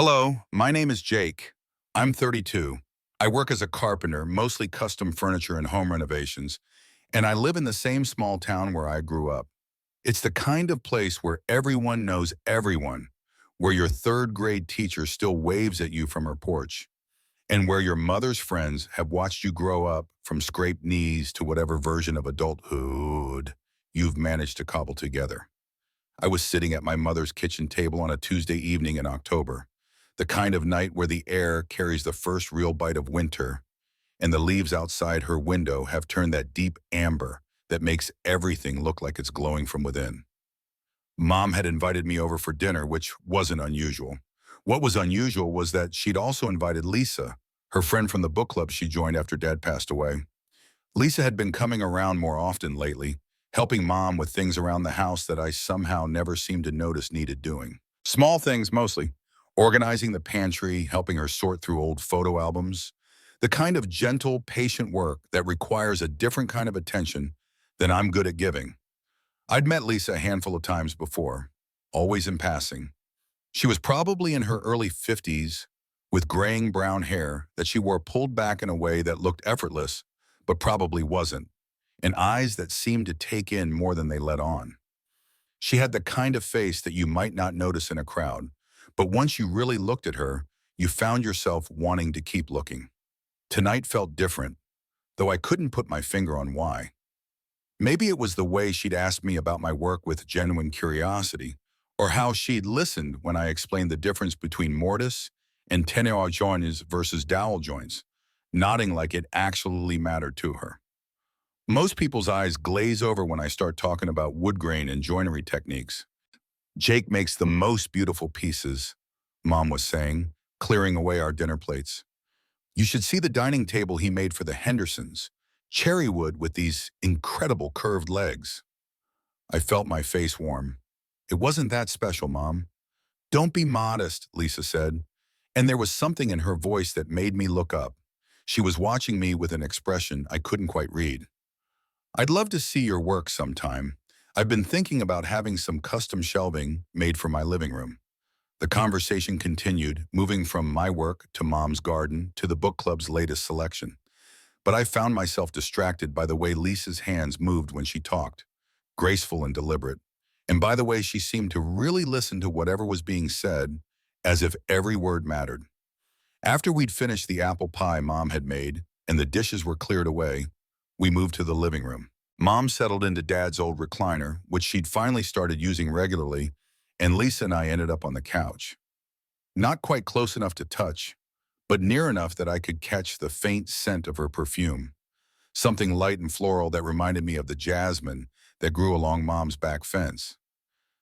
Hello, my name is Jake. I'm 32. I work as a carpenter, mostly custom furniture and home renovations, and I live in the same small town where I grew up. It's the kind of place where everyone knows everyone, where your third grade teacher still waves at you from her porch, and where your mother's friends have watched you grow up from scraped knees to whatever version of adulthood you've managed to cobble together. I was sitting at my mother's kitchen table on a Tuesday evening in October, the kind of night where the air carries the first real bite of winter, and the leaves outside her window have turned that deep amber that makes everything look like it's glowing from within. Mom had invited me over for dinner, which wasn't unusual. What was unusual was that she'd also invited Lisa, her friend from the book club she joined after Dad passed away. Lisa had been coming around more often lately, helping Mom with things around the house that I somehow never seemed to notice needed doing. Small things mostly. Organizing the pantry, helping her sort through old photo albums. The kind of gentle, patient work that requires a different kind of attention than I'm good at giving. I'd met Lisa a handful of times before, always in passing. She was probably in her early 50s, with graying brown hair that she wore pulled back in a way that looked effortless, but probably wasn't, and eyes that seemed to take in more than they let on. She had the kind of face that you might not notice in a crowd, but once you really looked at her, you found yourself wanting to keep looking. Tonight felt different, though I couldn't put my finger on why. Maybe it was the way she'd asked me about my work with genuine curiosity, or how she'd listened when I explained the difference between mortise and tenor joints versus dowel joints, nodding like it actually mattered to her. Most people's eyes glaze over when I start talking about wood grain and joinery techniques. Jake makes the most beautiful pieces, Mom was saying, clearing away our dinner plates. You should see the dining table he made for the Hendersons, cherry wood with these incredible curved legs. I felt my face warm. It wasn't that special, Mom. Don't be modest, Lisa said, and there was something in her voice that made me look up. She was watching me with an expression I couldn't quite read. I'd love to see your work sometime. I've been thinking about having some custom shelving made for my living room. The conversation continued, moving from my work to Mom's garden to the book club's latest selection. But I found myself distracted by the way Lisa's hands moved when she talked, graceful and deliberate, and by the way she seemed to really listen to whatever was being said, as if every word mattered. After we'd finished the apple pie Mom had made and the dishes were cleared away, we moved to the living room. Mom settled into Dad's old recliner, which she'd finally started using regularly, and Lisa and I ended up on the couch. Not quite close enough to touch, but near enough that I could catch the faint scent of her perfume, something light and floral that reminded me of the jasmine that grew along Mom's back fence.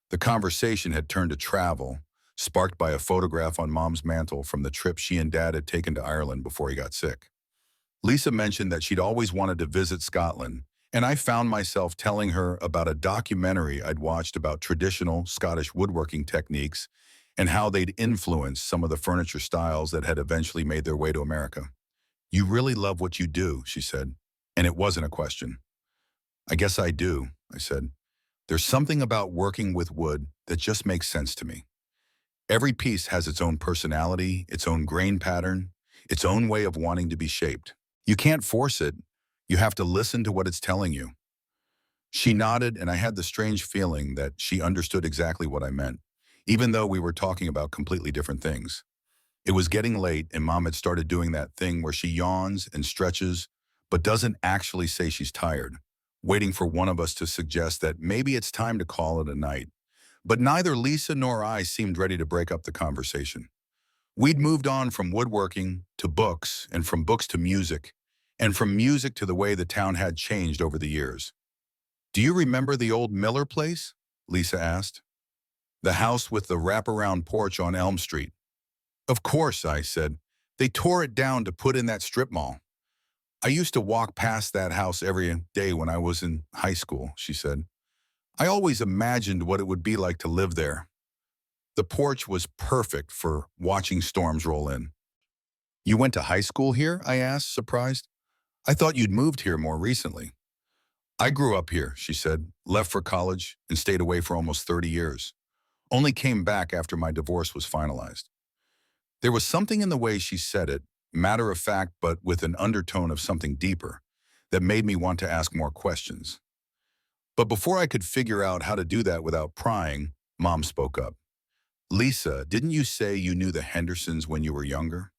The conversation had turned to travel, sparked by a photograph on Mom's mantle from the trip she and Dad had taken to Ireland before he got sick. Lisa mentioned that she'd always wanted to visit Scotland, and I found myself telling her about a documentary I'd watched about traditional Scottish woodworking techniques and how they'd influenced some of the furniture styles that had eventually made their way to America. You really love what you do, she said, and it wasn't a question. I guess I do, I said. There's something about working with wood that just makes sense to me. Every piece has its own personality, its own grain pattern, its own way of wanting to be shaped. You can't force it. You have to listen to what it's telling you. She nodded, and I had the strange feeling that she understood exactly what I meant, even though we were talking about completely different things. It was getting late, and Mom had started doing that thing where she yawns and stretches, but doesn't actually say she's tired, waiting for one of us to suggest that maybe it's time to call it a night. But neither Lisa nor I seemed ready to break up the conversation. We'd moved on from woodworking to books, and from books to music, and from music to the way the town had changed over the years. Do you remember the old Miller place? Lisa asked. The house with the wraparound porch on Elm Street. Of course, I said. They tore it down to put in that strip mall. I used to walk past that house every day when I was in high school, she said. I always imagined what it would be like to live there. The porch was perfect for watching storms roll in. You went to high school here? I asked, surprised. I thought you'd moved here more recently. I grew up here, she said, left for college and stayed away for almost 30 years. Only came back after my divorce was finalized. There was something in the way she said it, matter of fact but with an undertone of something deeper, that made me want to ask more questions. But before I could figure out how to do that without prying, Mom spoke up. Lisa, didn't you say you knew the Hendersons when you were younger?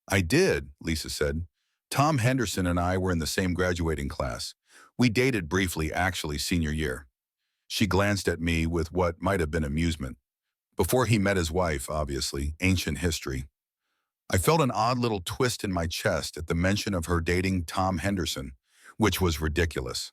I did, Lisa said. Tom Henderson and I were in the same graduating class. We dated briefly, actually, senior year. She glanced at me with what might have been amusement. Before he met his wife, obviously, ancient history. I felt an odd little twist in my chest at the mention of her dating Tom Henderson, which was ridiculous.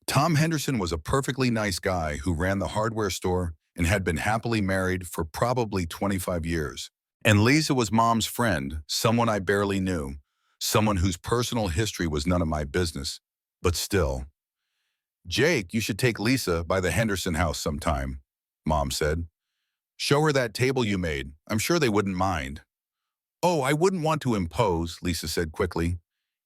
Tom Henderson was a perfectly nice guy who ran the hardware store and had been happily married for probably 25 years. And Lisa was Mom's friend, someone I barely knew, someone whose personal history was none of my business. But still. Jake, you should take Lisa by the Henderson house sometime, Mom said. Show her that table you made. I'm sure they wouldn't mind. Oh, I wouldn't want to impose, Lisa said quickly.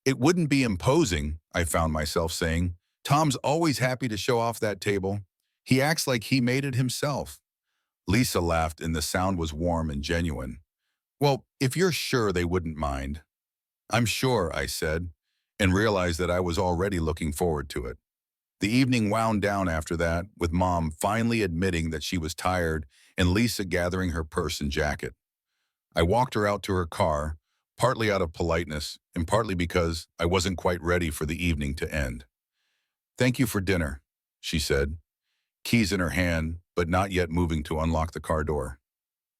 It wouldn't be imposing, I found myself saying. Tom's always happy to show off that table. He acts like he made it himself. Lisa laughed and the sound was warm and genuine. Well, if you're sure they wouldn't mind. I'm sure, I said, and realized that I was already looking forward to it. The evening wound down after that, with Mom finally admitting that she was tired and Lisa gathering her purse and jacket. I walked her out to her car, partly out of politeness and partly because I wasn't quite ready for the evening to end. Thank you for dinner, she said, keys in her hand, but not yet moving to unlock the car door.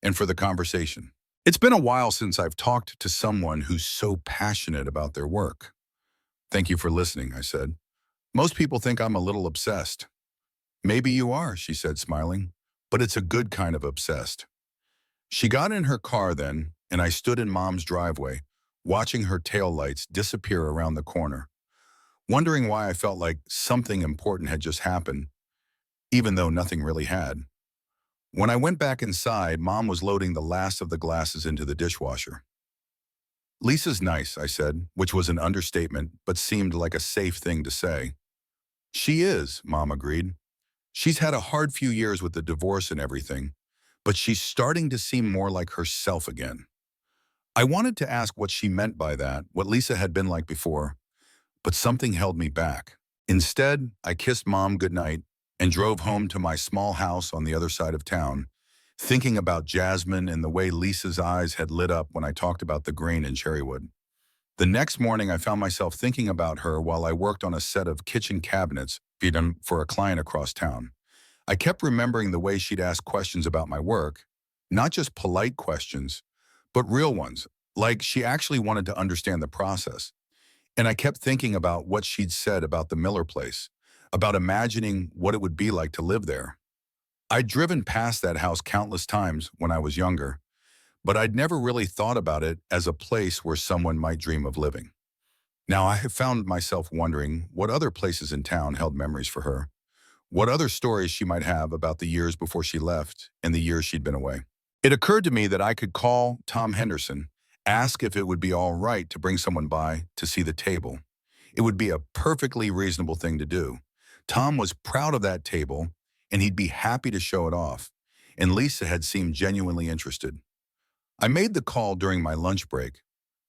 And for the conversation. It's been a while since I've talked to someone who's so passionate about their work. Thank you for listening, I said. Most people think I'm a little obsessed. Maybe you are, she said, smiling, but it's a good kind of obsessed. She got in her car then, and I stood in Mom's driveway, watching her taillights disappear around the corner, wondering why I felt like something important had just happened, even though nothing really had. When I went back inside, Mom was loading the last of the glasses into the dishwasher. Lisa's nice, I said, which was an understatement, but seemed like a safe thing to say. She is, Mom agreed. She's had a hard few years with the divorce and everything, but she's starting to seem more like herself again. I wanted to ask what she meant by that, what Lisa had been like before, but something held me back. Instead, I kissed Mom goodnight and drove home to my small house on the other side of town, thinking about Jasmine and the way Lisa's eyes had lit up when I talked about the grain in Cherrywood. The next morning, I found myself thinking about her while I worked on a set of kitchen cabinets for a client across town. I kept remembering the way she'd ask questions about my work, not just polite questions, but real ones, like she actually wanted to understand the process. And I kept thinking about what she'd said about the Miller place, about imagining what it would be like to live there. I'd driven past that house countless times when I was younger, but I'd never really thought about it as a place where someone might dream of living. Now I have found myself wondering what other places in town held memories for her, what other stories she might have about the years before she left and the years she'd been away. It occurred to me that I could call Tom Henderson, ask if it would be all right to bring someone by to see the table. It would be a perfectly reasonable thing to do. Tom was proud of that table, and he'd be happy to show it off, and Lisa had seemed genuinely interested. I made the call during my lunch break.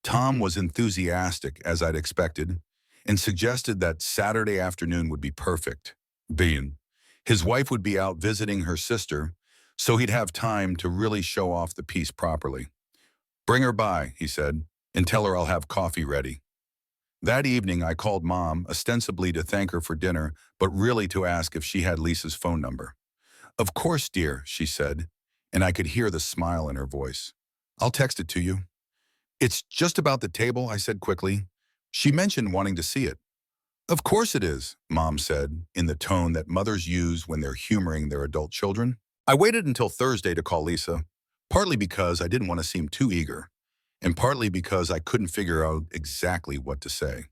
Tom was enthusiastic, as I'd expected, and suggested that Saturday afternoon would be perfect. Being his wife would be out visiting her sister, so he'd have time to really show off the piece properly. Bring her by, he said, and tell her I'll have coffee ready. That evening, I called Mom, ostensibly to thank her for dinner, but really to ask if she had Lisa's phone number. Of course, dear, she said, and I could hear the smile in her voice. I'll text it to you. It's just about the table, I said quickly. She mentioned wanting to see it. Of course it is, Mom said, in the tone that mothers use when they're humoring their adult children. I waited until Thursday to call Lisa, partly because I didn't want to seem too eager, and partly because I couldn't figure out exactly what to say.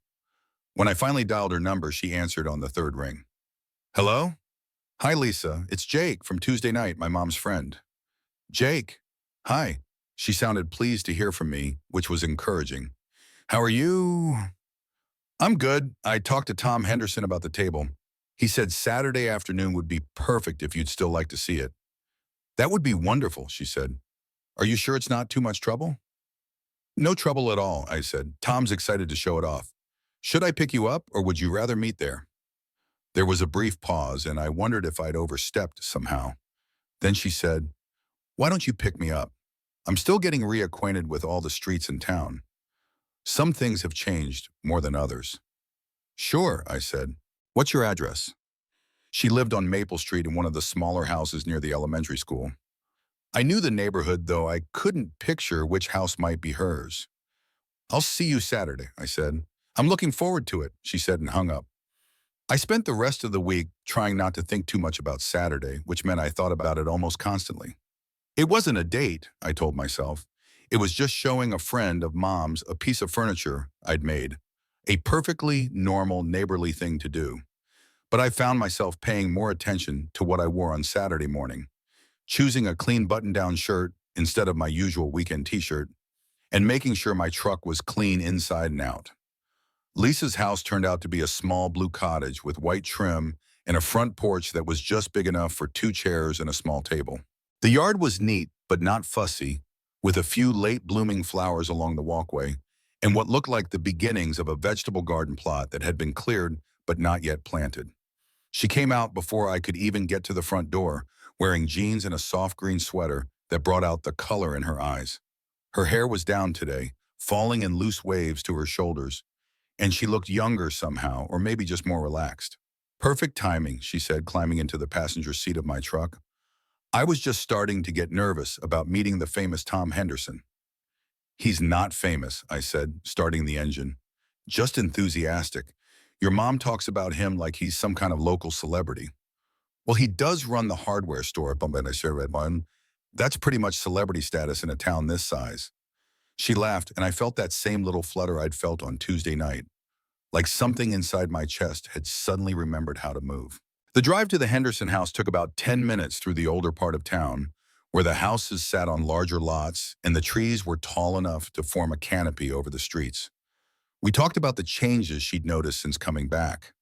When I finally dialed her number, she answered on the third ring. Hello? Hi, Lisa. It's Jake from Tuesday night, my mom's friend. Jake. Hi. She sounded pleased to hear from me, which was encouraging. How are you? I'm good. I talked to Tom Henderson about the table. He said Saturday afternoon would be perfect if you'd still like to see it. That would be wonderful, she said. Are you sure it's not too much trouble? No trouble at all, I said. Tom's excited to show it off. Should I pick you up, or would you rather meet there? There was a brief pause, and I wondered if I'd overstepped somehow. Then she said, why don't you pick me up? I'm still getting reacquainted with all the streets in town. Some things have changed more than others. Sure, I said. What's your address? She lived on Maple Street in one of the smaller houses near the elementary school. I knew the neighborhood, though I couldn't picture which house might be hers. I'll see you Saturday, I said. I'm looking forward to it, she said and hung up. I spent the rest of the week trying not to think too much about Saturday, which meant I thought about it almost constantly. It wasn't a date, I told myself. It was just showing a friend of Mom's a piece of furniture I'd made. A perfectly normal, neighborly thing to do. But I found myself paying more attention to what I wore on Saturday morning, choosing a clean button-down shirt instead of my usual weekend t-shirt, and making sure my truck was clean inside and out. Lisa's house turned out to be a small blue cottage with white trim and a front porch that was just big enough for 2 chairs and a small table. The yard was neat, but not fussy, with a few late-blooming flowers along the walkway and what looked like the beginnings of a vegetable garden plot that had been cleared but not yet planted. She came out before I could even get to the front door, wearing jeans and a soft green sweater that brought out the color in her eyes. Her hair was down today, falling in loose waves to her shoulders, and she looked younger somehow, or maybe just more relaxed. Perfect timing, she said, climbing into the passenger seat of my truck. I was just starting to get nervous about meeting the famous Tom Henderson. He's not famous, I said, starting the engine. Just enthusiastic. Your mom talks about him like he's some kind of local celebrity. Well, he does run the hardware store, that's pretty much celebrity status in a town this size. She laughed, and I felt that same little flutter I'd felt on Tuesday night, like something inside my chest had suddenly remembered how to move. The drive to the Henderson house took about 10 minutes through the older part of town, where the houses sat on larger lots and the trees were tall enough to form a canopy over the streets. We talked about the changes she'd noticed since coming back,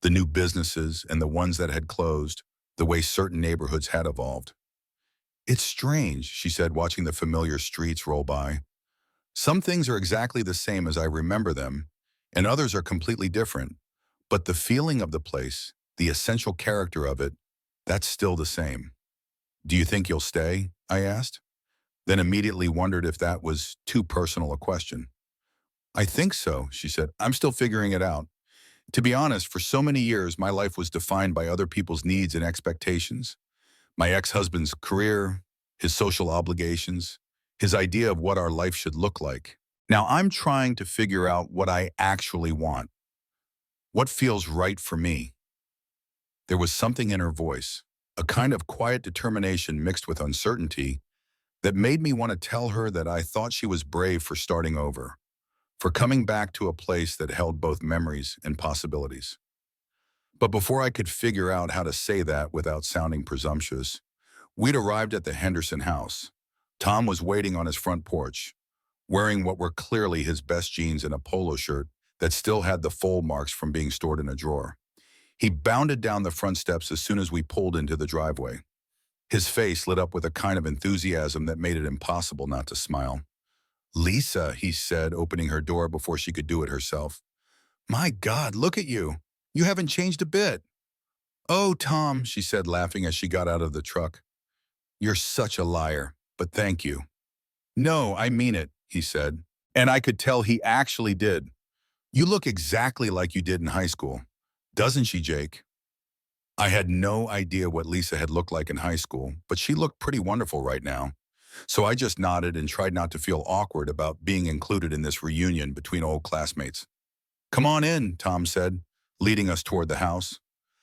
the new businesses and the ones that had closed, the way certain neighborhoods had evolved. It's strange, she said, watching the familiar streets roll by. Some things are exactly the same as I remember them, and others are completely different. But the feeling of the place, the essential character of it, that's still the same. Do you think you'll stay? I asked, then immediately wondered if that was too personal a question. I think so, she said. I'm still figuring it out. To be honest, for so many years, my life was defined by other people's needs and expectations. My ex-husband's career, his social obligations, his idea of what our life should look like. Now I'm trying to figure out what I actually want. What feels right for me? There was something in her voice, a kind of quiet determination mixed with uncertainty, that made me want to tell her that I thought she was brave for starting over, for coming back to a place that held both memories and possibilities. But before I could figure out how to say that without sounding presumptuous, we'd arrived at the Henderson house. Tom was waiting on his front porch, wearing what were clearly his best jeans and a polo shirt that still had the fold marks from being stored in a drawer. He bounded down the front steps as soon as we pulled into the driveway. His face lit up with a kind of enthusiasm that made it impossible not to smile. "Lisa," he said, opening her door before she could do it herself. "My God, look at you. You haven't changed a bit." "Oh, Tom," she said, laughing as she got out of the truck. "You're such a liar, but thank you." "No, I mean it," he said. And I could tell he actually did. "You look exactly like you did in high school. Doesn't she, Jake?" I had no idea what Lisa had looked like in high school, but she looked pretty wonderful right now. So I just nodded and tried not to feel awkward about being included in this reunion between old classmates. "Come on in," Tom said, leading us toward the house.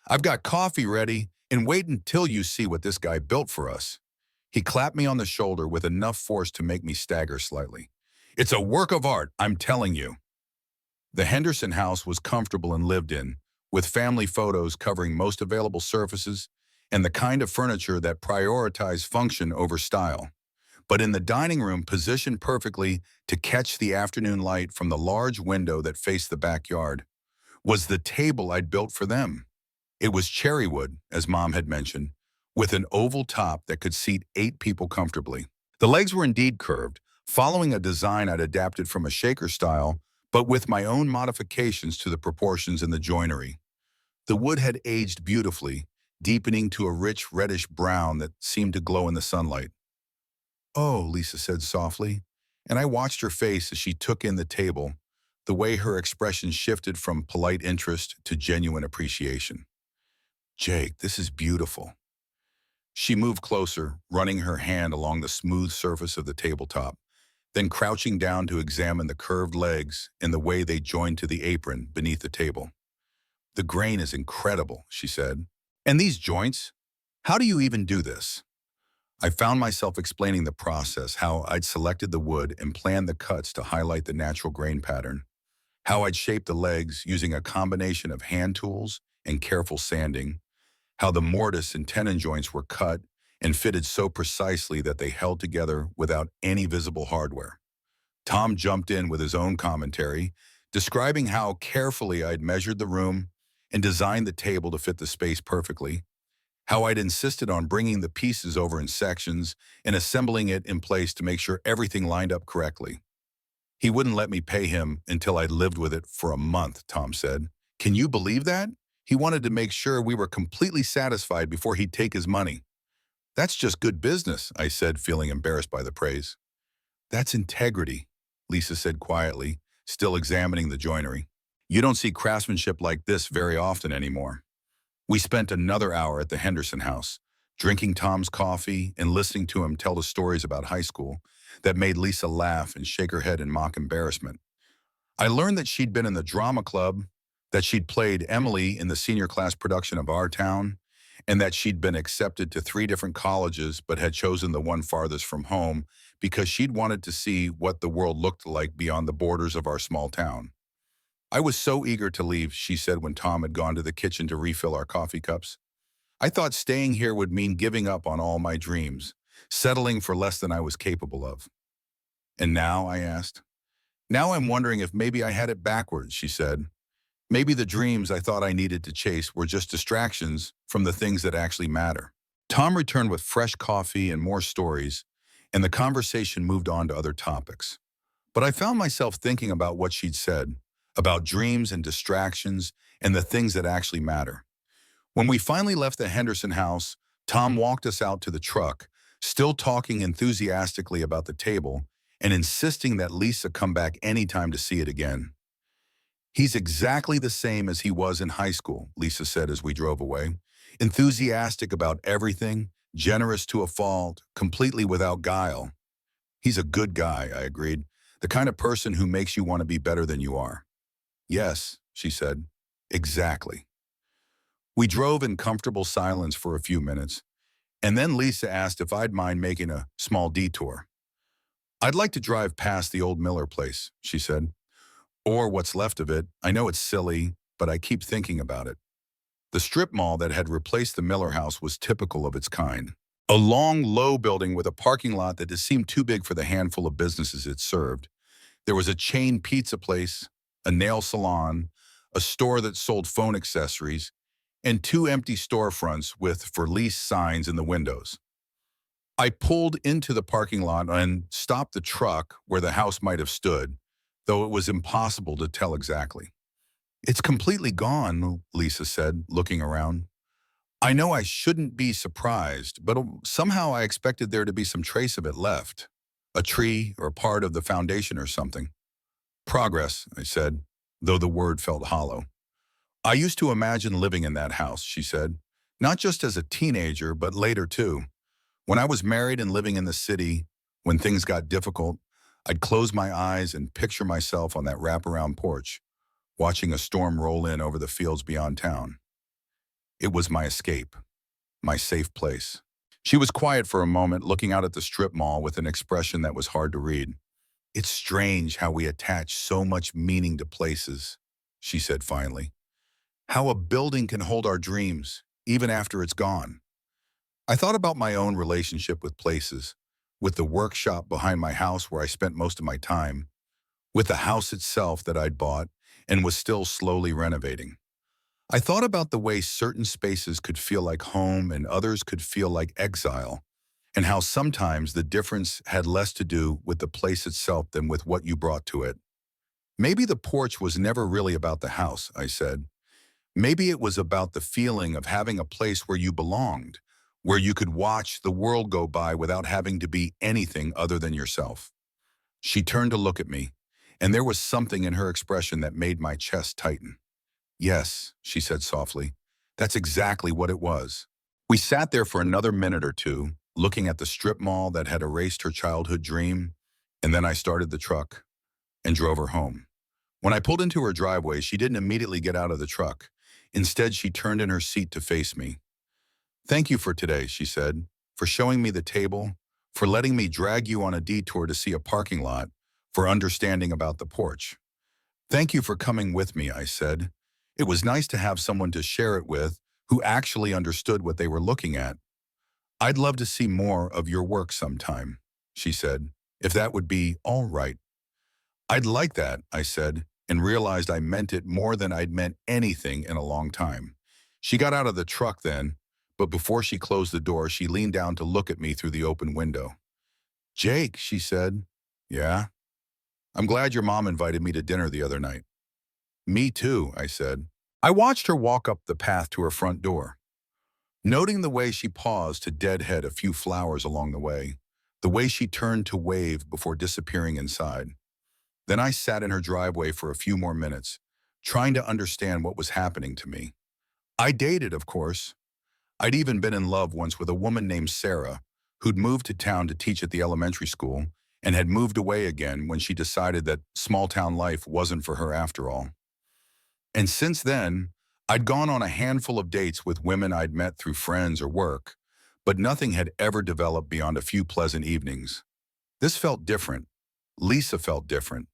"I've got coffee ready, and wait until you see what this guy built for us." He clapped me on the shoulder with enough force to make me stagger slightly. "It's a work of art, I'm telling you." The Henderson house was comfortable and lived in, with family photos covering most available surfaces and the kind of furniture that prioritized function over style. But in the dining room, positioned perfectly to catch the afternoon light from the large window that faced the backyard, was the table I'd built for them. It was cherry wood, as Mom had mentioned, with an oval top that could seat 8 people comfortably. The legs were indeed curved, following a design I'd adapted from a shaker style, but with my own modifications to the proportions and the joinery. The wood had aged beautifully, deepening to a rich reddish brown that seemed to glow in the sunlight. "Oh," Lisa said softly, and I watched her face as she took in the table, the way her expression shifted from polite interest to genuine appreciation. "Jake, this is beautiful." She moved closer, running her hand along the smooth surface of the tabletop, then crouching down to examine the curved legs and the way they joined to the apron beneath the table. "The grain is incredible," she said. "And these joints? How do you even do this?" I found myself explaining the process, how I'd selected the wood and planned the cuts to highlight the natural grain pattern, how I'd shaped the legs using a combination of hand tools and careful sanding, how the mortise and tenon joints were cut and fitted so precisely that they held together without any visible hardware. Tom jumped in with his own commentary, describing how carefully I'd measured the room and designed the table to fit the space perfectly, how I'd insisted on bringing the pieces over in sections and assembling it in place to make sure everything lined up correctly. "He wouldn't let me pay him until I'd lived with it for a month," Tom said. "Can you believe that? He wanted to make sure we were completely satisfied before he'd take his money." "That's just good business," I said, feeling embarrassed by the praise. "That's integrity," Lisa said quietly, still examining the joinery. "You don't see craftsmanship like this very often anymore." We spent another hour at the Henderson house, drinking Tom's coffee and listening to him tell the stories about high school that made Lisa laugh and shake her head in mock embarrassment. I learned that she'd been in the drama club, that she'd played Emily in the senior class production of Our Town, and that she'd been accepted to 3 different colleges but had chosen the one farthest from home because she'd wanted to see what the world looked like beyond the borders of our small town. "I was so eager to leave," she said when Tom had gone to the kitchen to refill our coffee cups. "I thought staying here would mean giving up on all my dreams, settling for less than I was capable of." "And now?" I asked. "Now I'm wondering if maybe I had it backwards," she said. "Maybe the dreams I thought I needed to chase were just distractions from the things that actually matter." Tom returned with fresh coffee and more stories, and the conversation moved on to other topics. But I found myself thinking about what she'd said, about dreams and distractions and the things that actually matter. When we finally left the Henderson house, Tom walked us out to the truck, still talking enthusiastically about the table and insisting that Lisa come back anytime to see it again. "He's exactly the same as he was in high school," Lisa said as we drove away. "Enthusiastic about everything, generous to a fault, completely without guile." "He's a good guy," I agreed. "The kind of person who makes you want to be better than you are." "Yes," she said. "Exactly." We drove in comfortable silence for a few minutes, and then Lisa asked if I'd mind making a small detour. "I'd like to drive past the old Miller place," she said. "Or what's left of it. I know it's silly, but I keep thinking about it." The strip mall that had replaced the Miller house was typical of its kind. A long, low building with a parking lot that just seemed too big for the handful of businesses it served. There was a chain pizza place, a nail salon, a store that sold phone accessories, and 2 empty storefronts with "for lease" signs in the windows. I pulled into the parking lot and stopped the truck where the house might have stood, though it was impossible to tell exactly. "It's completely gone," Lisa said, looking around. "I know I shouldn't be surprised, but somehow I expected there to be some trace of it left. A tree or part of the foundation or something." "Progress," I said, though the word felt hollow. "I used to imagine living in that house," she said. "Not just as a teenager, but later too. When I was married and living in the city, when things got difficult, I'd close my eyes and picture myself on that wraparound porch, watching a storm roll in over the fields beyond town. It was my escape, my safe place." She was quiet for a moment, looking out at the strip mall with an expression that was hard to read. "It's strange how we attach so much meaning to places," she said finally. "How a building can hold our dreams, even after it's gone." I thought about my own relationship with places, with the workshop behind my house where I spent most of my time, with the house itself that I'd bought and was still slowly renovating. I thought about the way certain spaces could feel like home and others could feel like exile, and how sometimes the difference had less to do with the place itself than with what you brought to it. Maybe the porch was never really about the house, I said. Maybe it was about the feeling of having a place where you belonged, where you could watch the world go by without having to be anything other than yourself. She turned to look at me, and there was something in her expression that made my chest tighten. Yes, she said softly. That's exactly what it was. We sat there for another minute or two, looking at the strip mall that had erased her childhood dream, and then I started the truck and drove her home. When I pulled into her driveway, she didn't immediately get out of the truck. Instead, she turned in her seat to face me. Thank you for today, she said, for showing me the table, for letting me drag you on a detour to see a parking lot, for understanding about the porch. Thank you for coming with me, I said. It was nice to have someone to share it with who actually understood what they were looking at. I'd love to see more of your work sometime, she said, if that would be all right. I'd like that, I said, and realized I meant it more than I'd meant anything in a long time. She got out of the truck then, but before she closed the door, she leaned down to look at me through the open window. Jake, she said. Yeah? I'm glad your mom invited me to dinner the other night. Me too, I said. I watched her walk up the path to her front door. Noting the way she paused to deadhead a few flowers along the way, the way she turned to wave before disappearing inside. Then I sat in her driveway for a few more minutes, trying to understand what was happening to me. I dated, of course. I'd even been in love once with a woman named Sarah, who'd moved to town to teach at the elementary school and had moved away again when she decided that small-town life wasn't for her after all. And since then, I'd gone on a handful of dates with women I'd met through friends or work, but nothing had ever developed beyond a few pleasant evenings. This felt different. Lisa felt different,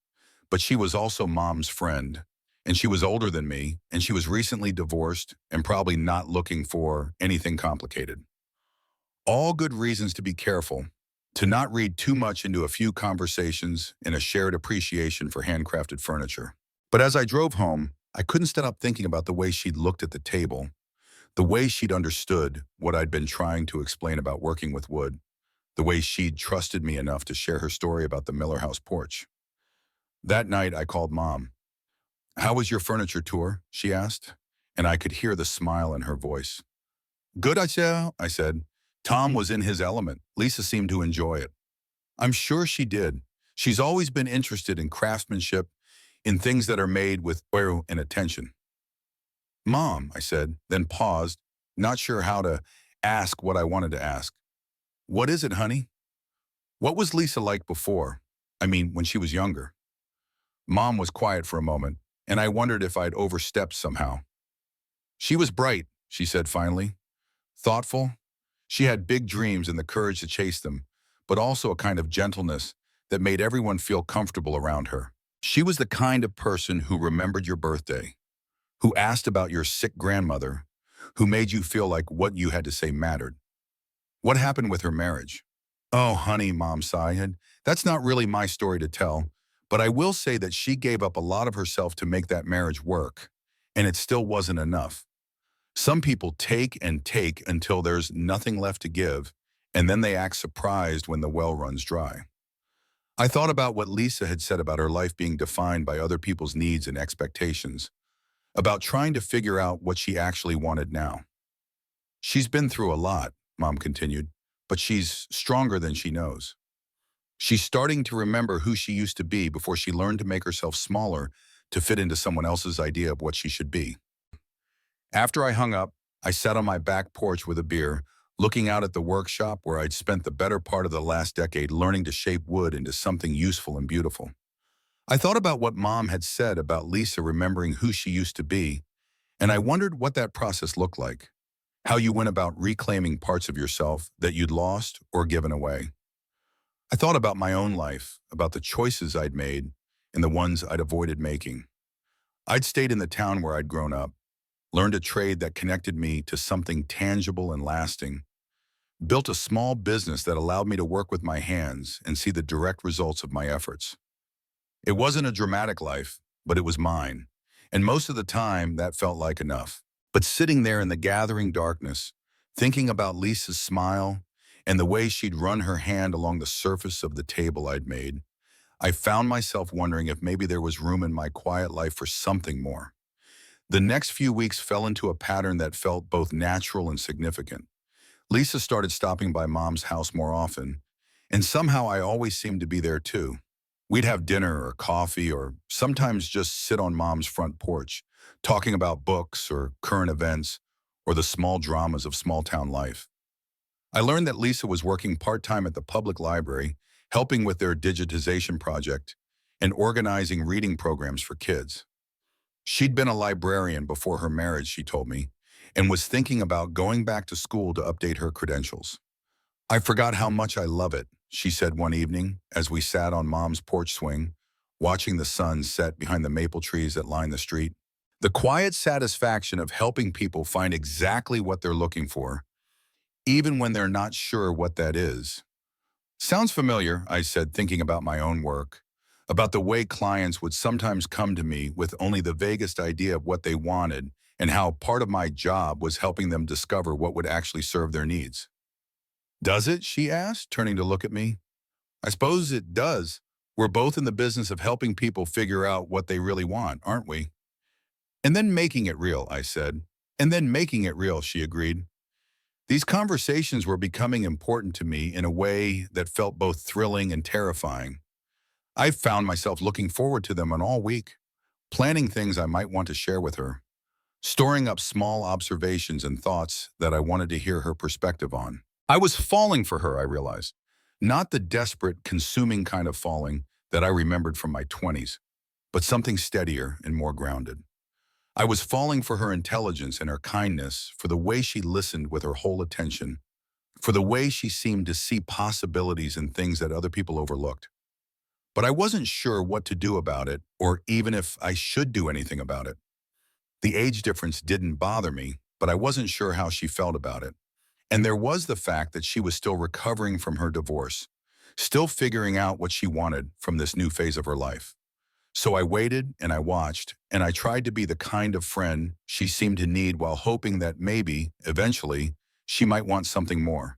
but she was also Mom's friend, and she was older than me, and she was recently divorced and probably not looking for anything complicated. All good reasons to be careful, to not read too much into a few conversations and a shared appreciation for handcrafted furniture. But as I drove home, I couldn't stop thinking about the way she'd looked at the table, the way she'd understood what I'd been trying to explain about working with wood, the way she'd trusted me enough to share her story about the Miller House porch. That night, I called Mom. How was your furniture tour? She asked, and I could hear the smile in her voice. Good, I said. Tom was in his element. Lisa seemed to enjoy it. I'm sure she did. She's always been interested in craftsmanship, in things that are made with oil and attention. Mom, I said, then paused, not sure how to ask what I wanted to ask. What is it, honey? What was Lisa like before? I mean, when she was younger. Mom was quiet for a moment, and I wondered if I'd overstepped somehow. She was bright, she said finally. Thoughtful. She had big dreams and the courage to chase them, but also a kind of gentleness that made everyone feel comfortable around her. She was the kind of person who remembered your birthday, who asked about your sick grandmother, who made you feel like what you had to say mattered. What happened with her marriage? Oh, honey, Mom sighed. That's not really my story to tell, but I will say that she gave up a lot of herself to make that marriage work, and it still wasn't enough. Some people take and take until there's nothing left to give, and then they act surprised when the well runs dry. I thought about what Lisa had said about her life being defined by other people's needs and expectations, about trying to figure out what she actually wanted now. She's been through a lot, Mom continued, but she's stronger than she knows. She's starting to remember who she used to be before she learned to make herself smaller to fit into someone else's idea of what she should be. After I hung up, I sat on my back porch with a beer, looking out at the workshop where I'd spent the better part of the last decade learning to shape wood into something useful and beautiful. I thought about what Mom had said about Lisa remembering who she used to be, and I wondered what that process looked like, how you went about reclaiming parts of yourself that you'd lost or given away. I thought about my own life, about the choices I'd made and the ones I'd avoided making. I'd stayed in the town where I'd grown up, learned a trade that connected me to something tangible and lasting, built a small business that allowed me to work with my hands and see the direct results of my efforts. It wasn't a dramatic life, but it was mine, and most of the time that felt like enough. But sitting there in the gathering darkness, thinking about Lisa's smile and the way she'd run her hand along the surface of the table I'd made, I found myself wondering if maybe there was room in my quiet life for something more. The next few weeks fell into a pattern that felt both natural and significant. Lisa started stopping by Mom's house more often, and somehow I always seemed to be there too. We'd have dinner or coffee or sometimes just sit on Mom's front porch, talking about books or current events or the small dramas of small town life. I learned that Lisa was working part-time at the public library, helping with their digitization project and organizing reading programs for kids. She'd been a librarian before her marriage, she told me, and was thinking about going back to school to update her credentials. I forgot how much I love it, she said one evening as we sat on Mom's porch swing, watching the sun set behind the maple trees that line the street. The quiet satisfaction of helping people find exactly what they're looking for, even when they're not sure what that is. Sounds familiar, I said, thinking about my own work, about the way clients would sometimes come to me with only the vaguest idea of what they wanted and how part of my job was helping them discover what would actually serve their needs. Does it? She asked, turning to look at me. I suppose it does. We're both in the business of helping people figure out what they really want, aren't we? And then making it real, I said. And then making it real, she agreed. These conversations were becoming important to me in a way that felt both thrilling and terrifying. I found myself looking forward to them all week, planning things I might want to share with her, storing up small observations and thoughts that I wanted to hear her perspective on. I was falling for her, I realized. Not the desperate, consuming kind of falling that I remembered from my 20s, but something steadier and more grounded. I was falling for her intelligence and her kindness, for the way she listened with her whole attention, for the way she seemed to see possibilities in things that other people overlooked. But I wasn't sure what to do about it, or even if I should do anything about it. The age difference didn't bother me, but I wasn't sure how she felt about it. And there was the fact that she was still recovering from her divorce, still figuring out what she wanted from this new phase of her life. So I waited and I watched, and I tried to be the kind of friend she seemed to need while hoping that maybe, eventually, she might want something more.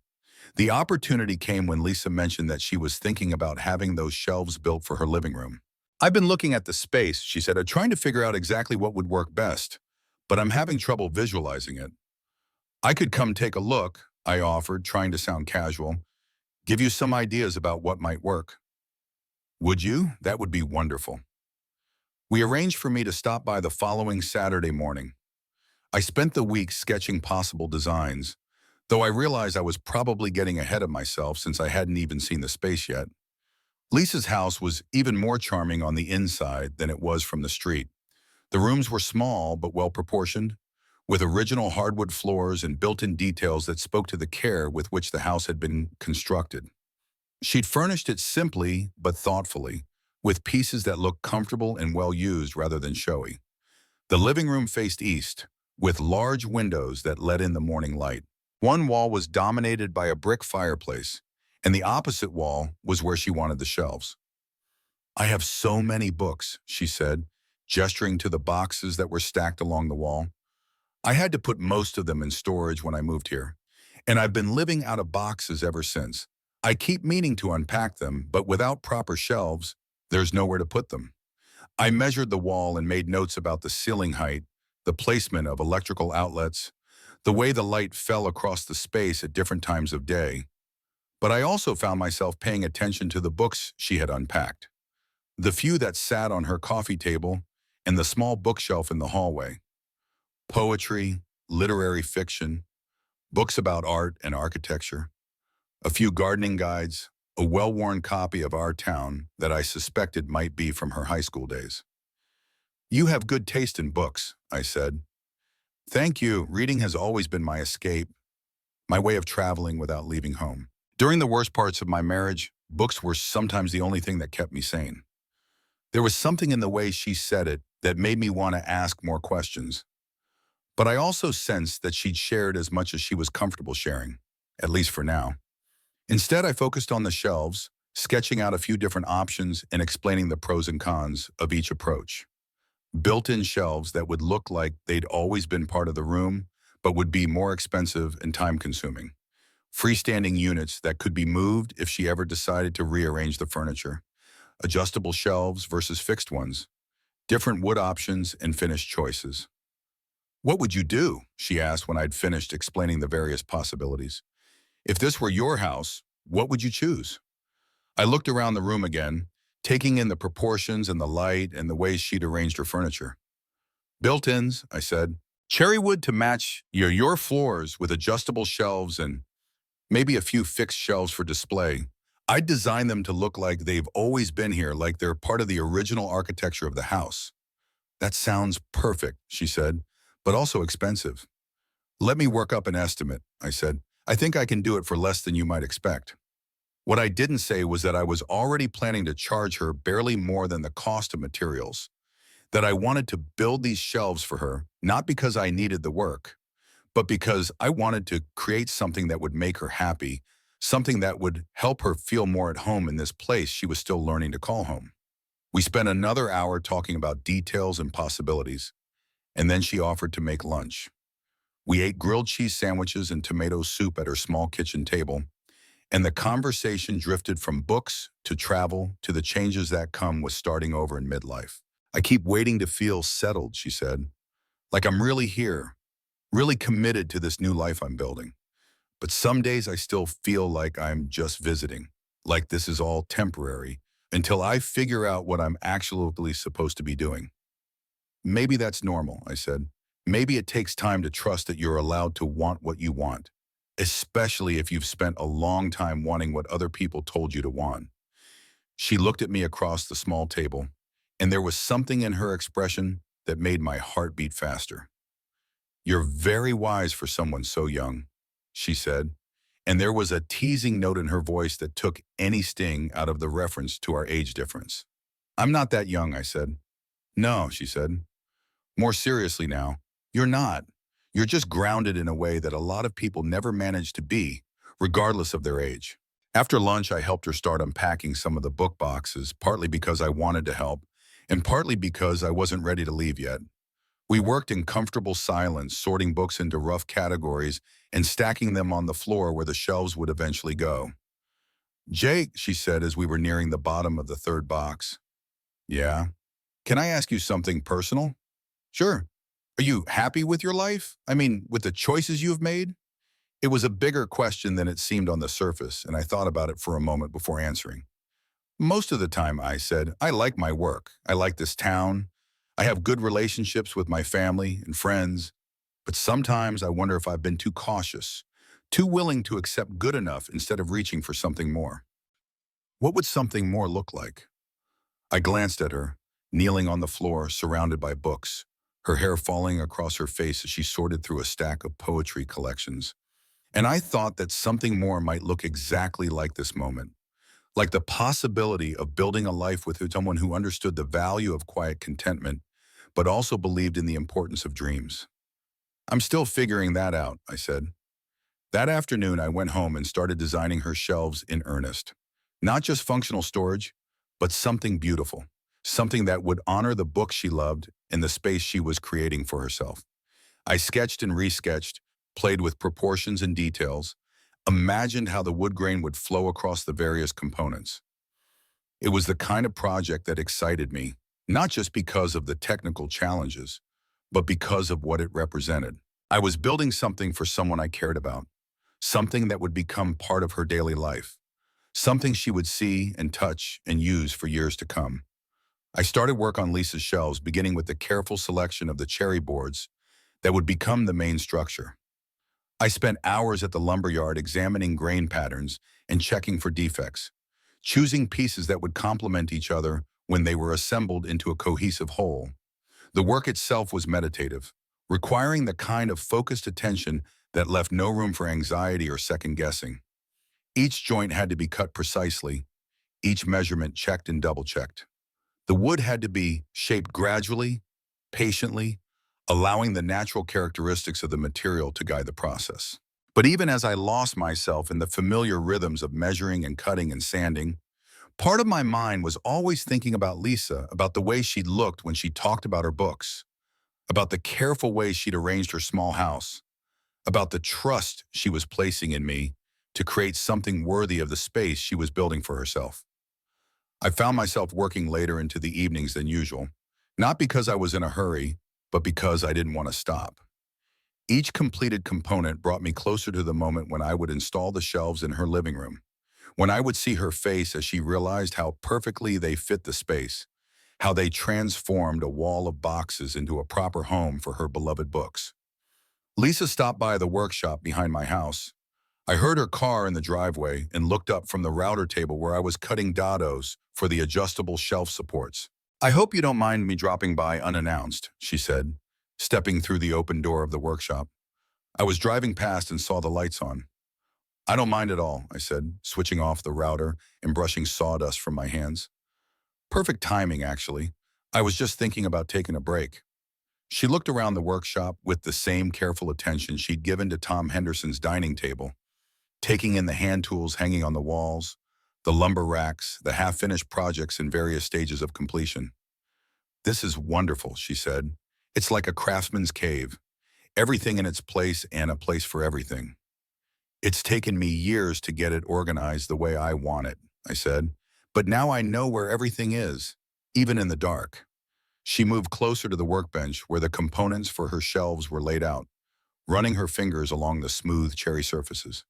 The opportunity came when Lisa mentioned that she was thinking about having those shelves built for her living room. I've been looking at the space, she said, trying to figure out exactly what would work best, but I'm having trouble visualizing it. I could come take a look, I offered, trying to sound casual, give you some ideas about what might work. Would you? That would be wonderful. We arranged for me to stop by the following Saturday morning. I spent the week sketching possible designs, though I realized I was probably getting ahead of myself since I hadn't even seen the space yet. Lisa's house was even more charming on the inside than it was from the street. The rooms were small but well-proportioned, with original hardwood floors and built-in details that spoke to the care with which the house had been constructed. She'd furnished it simply but thoughtfully, with pieces that looked comfortable and well-used rather than showy. The living room faced east, with large windows that let in the morning light. One wall was dominated by a brick fireplace, and the opposite wall was where she wanted the shelves. I have so many books, she said, gesturing to the boxes that were stacked along the wall. I had to put most of them in storage when I moved here, and I've been living out of boxes ever since. I keep meaning to unpack them, but without proper shelves, there's nowhere to put them. I measured the wall and made notes about the ceiling height, the placement of electrical outlets, the way the light fell across the space at different times of day. But I also found myself paying attention to the books she had unpacked, the few that sat on her coffee table and the small bookshelf in the hallway. Poetry, literary fiction, books about art and architecture, a few gardening guides, a well-worn copy of Our Town that I suspected might be from her high school days. You have good taste in books, I said. Thank you. Reading has always been my escape, my way of traveling without leaving home. During the worst parts of my marriage, books were sometimes the only thing that kept me sane. There was something in the way she said it that made me want to ask more questions. But I also sensed that she'd shared as much as she was comfortable sharing, at least for now. Instead, I focused on the shelves, sketching out a few different options and explaining the pros and cons of each approach. Built-in shelves that would look like they'd always been part of the room, but would be more expensive and time-consuming. freestanding units that could be moved if she ever decided to rearrange the furniture, adjustable shelves versus fixed ones, different wood options and finished choices. "What would you do?" she asked when I'd finished explaining the various possibilities. "If this were your house, what would you choose?" I looked around the room again, taking in the proportions and the light and the way she'd arranged her furniture. "Built-ins," I said. "Cherry wood to match your floors with adjustable shelves and maybe a few fixed shelves for display. I'd design them to look like they've always been here, like they're part of the original architecture of the house." "That sounds perfect," she said, "but also expensive." "Let me work up an estimate," I said. "I think I can do it for less than you might expect." What I didn't say was that I was already planning to charge her barely more than the cost of materials, that I wanted to build these shelves for her, not because I needed the work, but because I wanted to create something that would make her happy, something that would help her feel more at home in this place she was still learning to call home. We spent another hour talking about details and possibilities, and then she offered to make lunch. We ate grilled cheese sandwiches and tomato soup at her small kitchen table, and the conversation drifted from books to travel to the changes that come with starting over in midlife. "I keep waiting to feel settled," she said. "Like I'm really here, really committed to this new life I'm building. But some days I still feel like I'm just visiting, like this is all temporary, until I figure out what I'm actually supposed to be doing." "Maybe that's normal," I said. "Maybe it takes time to trust that you're allowed to want what you want, especially if you've spent a long time wanting what other people told you to want." She looked at me across the small table, and there was something in her expression that made my heart beat faster. "You're very wise for someone so young," she said, and there was a teasing note in her voice that took any sting out of the reference to our age difference. "I'm not that young," I said. "No," she said. "More seriously now, you're not. You're just grounded in a way that a lot of people never manage to be, regardless of their age." After lunch, I helped her start unpacking some of the book boxes, partly because I wanted to help, and partly because I wasn't ready to leave yet. We worked in comfortable silence, sorting books into rough categories and stacking them on the floor where the shelves would eventually go. "Jake," she said as we were nearing the bottom of the third box. "Yeah? Can I ask you something personal?" "Sure. Are you happy with your life? I mean, with the choices you have made?" It was a bigger question than it seemed on the surface, and I thought about it for a moment before answering. "Most of the time," I said, "I like my work. I like this town. I have good relationships with my family and friends. But sometimes I wonder if I've been too cautious, too willing to accept good enough instead of reaching for something more." "What would something more look like?" I glanced at her, kneeling on the floor, surrounded by books, her hair falling across her face as she sorted through a stack of poetry collections. And I thought that something more might look exactly like this moment, like the possibility of building a life with someone who understood the value of quiet contentment, but also believed in the importance of dreams. "I'm still figuring that out," I said. That afternoon, I went home and started designing her shelves in earnest. Not just functional storage, but something beautiful, something that would honor the books she loved and the space she was creating for herself. I sketched and resketched, played with proportions and details, imagined how the wood grain would flow across the various components. It was the kind of project that excited me, not just because of the technical challenges, but because of what it represented. I was building something for someone I cared about, something that would become part of her daily life, something she would see and touch and use for years to come. I started work on Lisa's shelves, beginning with the careful selection of the cherry boards that would become the main structure. I spent hours at the lumberyard examining grain patterns and checking for defects, choosing pieces that would complement each other when they were assembled into a cohesive whole. The work itself was meditative, requiring the kind of focused attention that left no room for anxiety or second guessing. Each joint had to be cut precisely, each measurement checked and double-checked. The wood had to be shaped gradually, patiently, allowing the natural characteristics of the material to guide the process. But even as I lost myself in the familiar rhythms of measuring and cutting and sanding, part of my mind was always thinking about Lisa, about the way she'd looked when she talked about her books, about the careful way she'd arranged her small house, about the trust she was placing in me to create something worthy of the space she was building for herself. I found myself working later into the evenings than usual, not because I was in a hurry, but because I didn't want to stop. Each completed component brought me closer to the moment when I would install the shelves in her living room, when I would see her face as she realized how perfectly they fit the space, how they transformed a wall of boxes into a proper home for her beloved books. Lisa stopped by the workshop behind my house. I heard her car in the driveway and looked up from the router table where I was cutting dados for the adjustable shelf supports. "I hope you don't mind me dropping by unannounced," she said, stepping through the open door of the workshop. I was driving past and saw the lights on. "I don't mind at all," I said, switching off the router and brushing sawdust from my hands. "Perfect timing, actually. I was just thinking about taking a break." She looked around the workshop with the same careful attention she'd given to Tom Henderson's dining table, taking in the hand tools hanging on the walls, the lumber racks, the half-finished projects in various stages of completion. "This is wonderful," she said. "It's like a craftsman's cave. Everything in its place and a place for everything." "It's taken me years to get it organized the way I want it," I said. "But now I know where everything is, even in the dark." She moved closer to the workbench where the components for her shelves were laid out, running her fingers along the smooth cherry surfaces.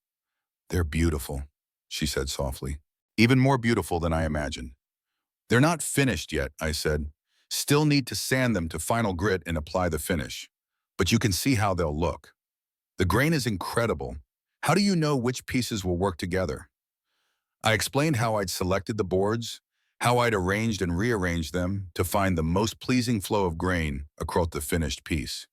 "They're beautiful," she said softly. "Even more beautiful than I imagined." "They're not finished yet," I said. "Still need to sand them to final grit and apply the finish. But you can see how they'll look. The grain is incredible. How do you know which pieces will work together?" I explained how I'd selected the boards, how I'd arranged and rearranged them to find the most pleasing flow of grain across the finished piece.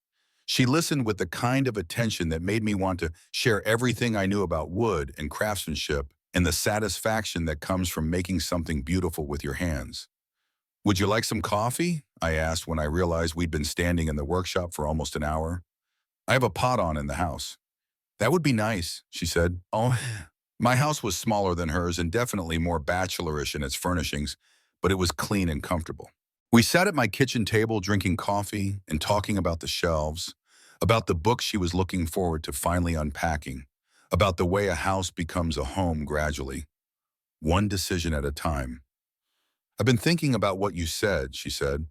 She listened with the kind of attention that made me want to share everything I knew about wood and craftsmanship and the satisfaction that comes from making something beautiful with your hands. "Would you like some coffee?" I asked when I realized we'd been standing in the workshop for almost an hour. "I have a pot on in the house." "That would be nice," she said. "Oh, my house was smaller than hers and definitely more bachelorish in its furnishings, but it was clean and comfortable." We sat at my kitchen table drinking coffee and talking about the shelves, about the book she was looking forward to finally unpacking, about the way a house becomes a home gradually, one decision at a time. "I've been thinking about what you said," she said,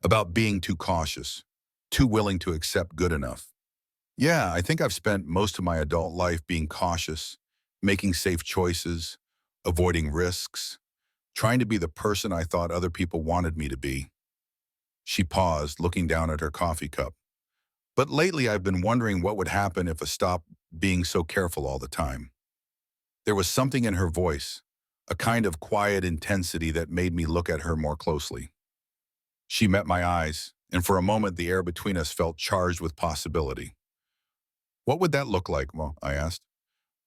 "about being too cautious, too willing to accept good enough. Yeah, I think I've spent most of my adult life being cautious, making safe choices, avoiding risks, trying to be the person I thought other people wanted me to be." She paused, looking down at her coffee cup. "But lately I've been wondering what would happen if I stopped being so careful all the time." There was something in her voice, a kind of quiet intensity that made me look at her more closely. She met my eyes, and for a moment the air between us felt charged with possibility. "What would that look like?" Well, I asked.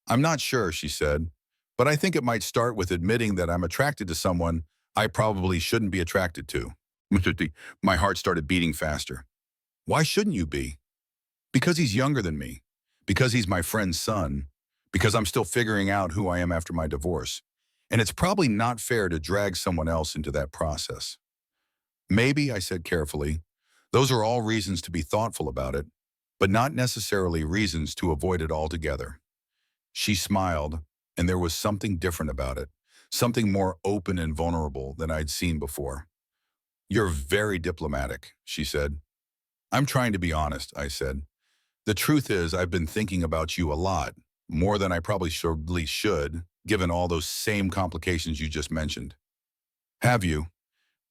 "I'm not sure," she said, "but I think it might start with admitting that I'm attracted to someone I probably shouldn't be attracted to." My heart started beating faster. "Why shouldn't you be?" "Because he's younger than me. Because he's my friend's son. Because I'm still figuring out who I am after my divorce. And it's probably not fair to drag someone else into that process." "Maybe," I said carefully, "those are all reasons to be thoughtful about it, but not necessarily reasons to avoid it altogether." She smiled, and there was something different about it, something more open and vulnerable than I'd seen before. "You're very diplomatic," she said. "I'm trying to be honest," I said. "The truth is I've been thinking about you a lot, more than I probably should, given all those same complications you just mentioned." "Have you?"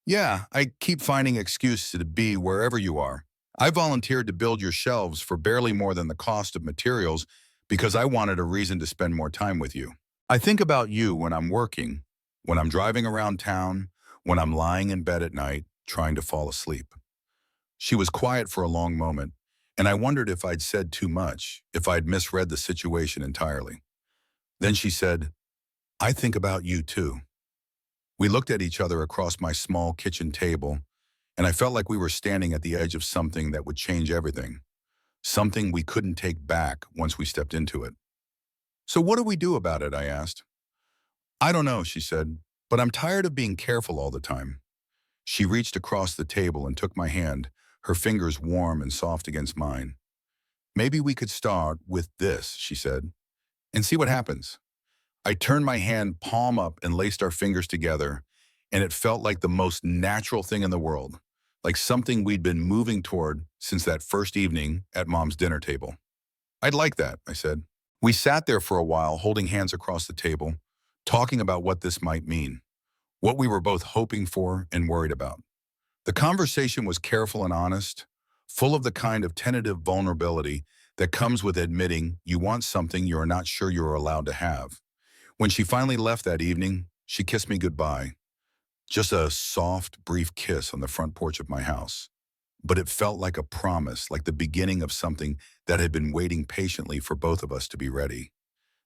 "Yeah, I keep finding excuses to be wherever you are. I volunteered to build your shelves for barely more than the cost of materials because I wanted a reason to spend more time with you. I think about you when I'm working, when I'm driving around town, when I'm lying in bed at night, trying to fall asleep." She was quiet for a long moment, and I wondered if I'd said too much, if I'd misread the situation entirely. Then she said, "I think about you too." We looked at each other across my small kitchen table, and I felt like we were standing at the edge of something that would change everything, something we couldn't take back once we stepped into it. "So what do we do about it?" I asked. "I don't know," she said, "but I'm tired of being careful all the time." She reached across the table and took my hand, her fingers warm and soft against mine. "Maybe we could start with this," she said, "and see what happens. I turned my hand palm up and laced our fingers together, and it felt like the most natural thing in the world, like something we'd been moving toward since that first evening at Mom's dinner table. I'd like that, I said. We sat there for a while, holding hands across the table, talking about what this might mean, what we were both hoping for and worried about. The conversation was careful and honest, full of the kind of tentative vulnerability that comes with admitting you want something you're not sure you're allowed to have. When she finally left that evening, she kissed me goodbye. Just a soft, brief kiss on the front porch of my house. But it felt like a promise, like the beginning of something that had been waiting patiently for both of us to be ready.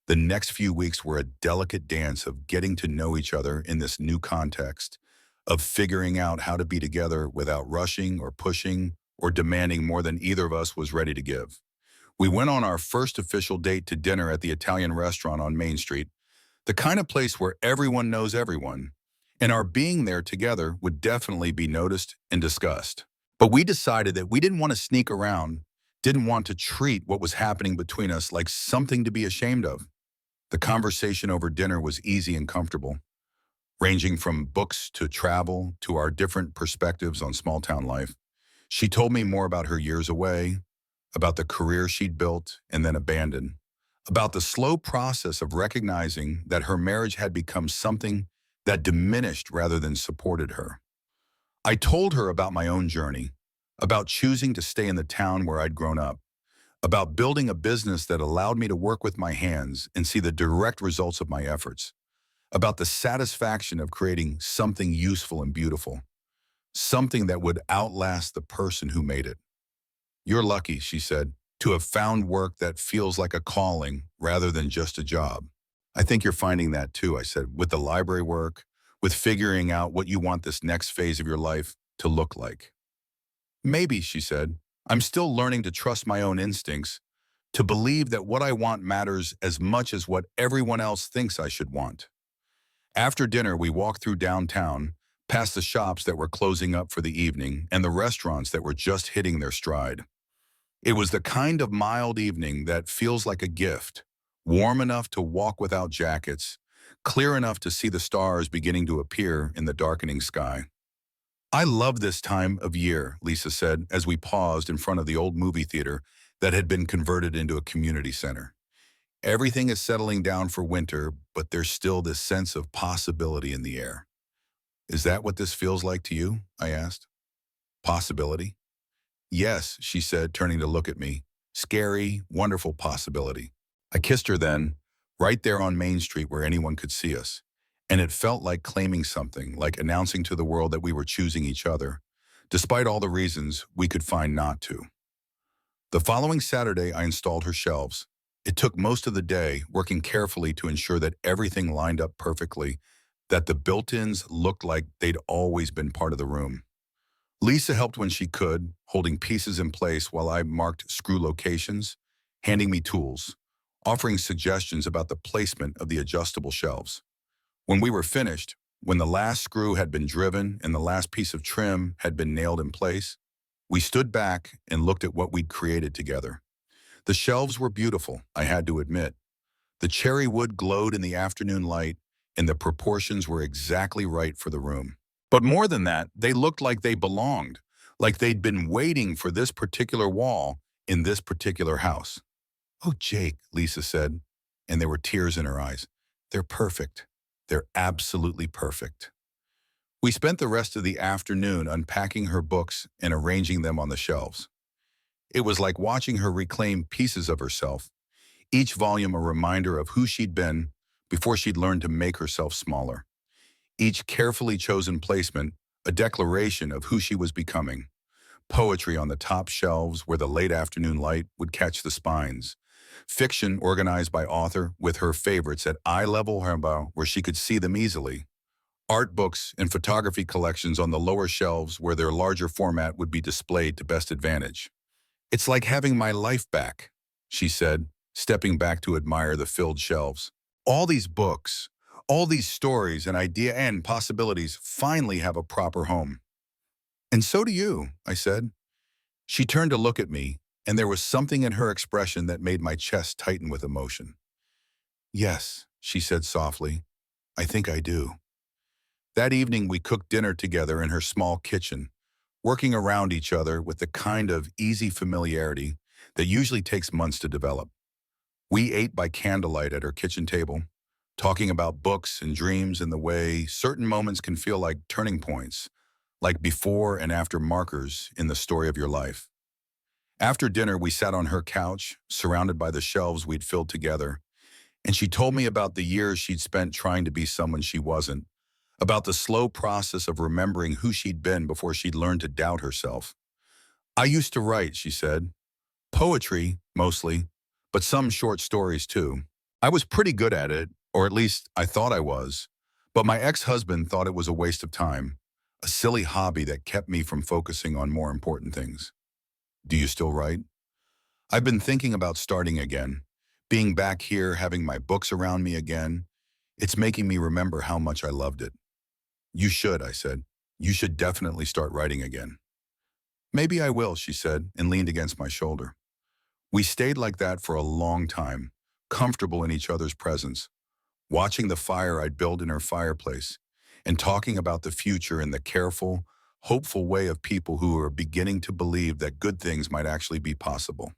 The next few weeks were a delicate dance of getting to know each other in this new context, of figuring out how to be together without rushing or pushing or demanding more than either of us was ready to give. We went on our first official date to dinner at the Italian restaurant on Main Street, the kind of place where everyone knows everyone, and our being there together would definitely be noticed and discussed. But we decided that we didn't want to sneak around, didn't want to treat what was happening between us like something to be ashamed of. The conversation over dinner was easy and comfortable, ranging from books to travel to our different perspectives on small town life. She told me more about her years away, about the career she'd built and then abandoned, about the slow process of recognizing that her marriage had become something that diminished rather than supported her. I told her about my own journey, about choosing to stay in the town where I'd grown up, about building a business that allowed me to work with my hands and see the direct results of my efforts, about the satisfaction of creating something useful and beautiful, something that would outlast the person who made it. You're lucky, she said, to have found work that feels like a calling rather than just a job. I think you're finding that too, I said, with the library work, with figuring out what you want this next phase of your life to look like. Maybe, she said, I'm still learning to trust my own instincts, to believe that what I want matters as much as what everyone else thinks I should want. After dinner, we walked through downtown, past the shops that were closing up for the evening and the restaurants that were just hitting their stride. It was the kind of mild evening that feels like a gift, warm enough to walk without jackets, clear enough to see the stars beginning to appear in the darkening sky. I love this time of year, Lisa said, as we paused in front of the old movie theater that had been converted into a community center. Everything is settling down for winter, but there's still this sense of possibility in the air. Is that what this feels like to you? I asked. Possibility? Yes, she said, turning to look at me. Scary, wonderful possibility. I kissed her then, right there on Main Street where anyone could see us. And it felt like claiming something, like announcing to the world that we were choosing each other, despite all the reasons we could find not to. The following Saturday, I installed her shelves. It took most of the day, working carefully to ensure that everything lined up perfectly, that the built-ins looked like they'd always been part of the room. Lisa helped when she could, holding pieces in place while I marked screw locations, handing me tools, offering suggestions about the placement of the adjustable shelves. When we were finished, when the last screw had been driven and the last piece of trim had been nailed in place, we stood back and looked at what we'd created together. The shelves were beautiful, I had to admit. The cherry wood glowed in the afternoon light, and the proportions were exactly right for the room. But more than that, they looked like they belonged, like they'd been waiting for this particular wall in this particular house. Oh, Jake, Lisa said, and there were tears in her eyes. They're perfect. They're absolutely perfect. We spent the rest of the afternoon unpacking her books and arranging them on the shelves. It was like watching her reclaim pieces of herself, each volume a reminder of who she'd been before she'd learned to make herself smaller. Each carefully chosen placement, a declaration of who she was becoming. Poetry on the top shelves where the late afternoon light would catch the spines. Fiction organized by author with her favorites at eye level where she could see them easily. Art books and photography collections on the lower shelves where their larger format would be displayed to best advantage. It's like having my life back, she said, stepping back to admire the filled shelves. All these books, all these stories and ideas and possibilities finally have a proper home. And so do you, I said. She turned to look at me, and there was something in her expression that made my chest tighten with emotion. Yes, she said softly. I think I do. That evening, we cooked dinner together in her small kitchen, working around each other with the kind of easy familiarity that usually takes months to develop. We ate by candlelight at her kitchen table, talking about books and dreams in the way certain moments can feel like turning points, like before and after markers in the story of your life. After dinner, we sat on her couch, surrounded by the shelves we'd filled together, and she told me about the years she'd spent trying to be someone she wasn't, about the slow process of remembering who she'd been before she'd learned to doubt herself. I used to write, she said. Poetry, mostly, but some short stories too. I was pretty good at it, or at least I thought I was, but my ex-husband thought it was a waste of time, a silly hobby that kept me from focusing on more important things. Do you still write? I've been thinking about starting again, being back here, having my books around me again. It's making me remember how much I loved it. You should, I said. You should definitely start writing again. Maybe I will, she said, and leaned against my shoulder. We stayed like that for a long time, comfortable in each other's presence, watching the fire I'd built in her fireplace, and talking about the future in the careful, hopeful way of people who are beginning to believe that good things might actually be possible.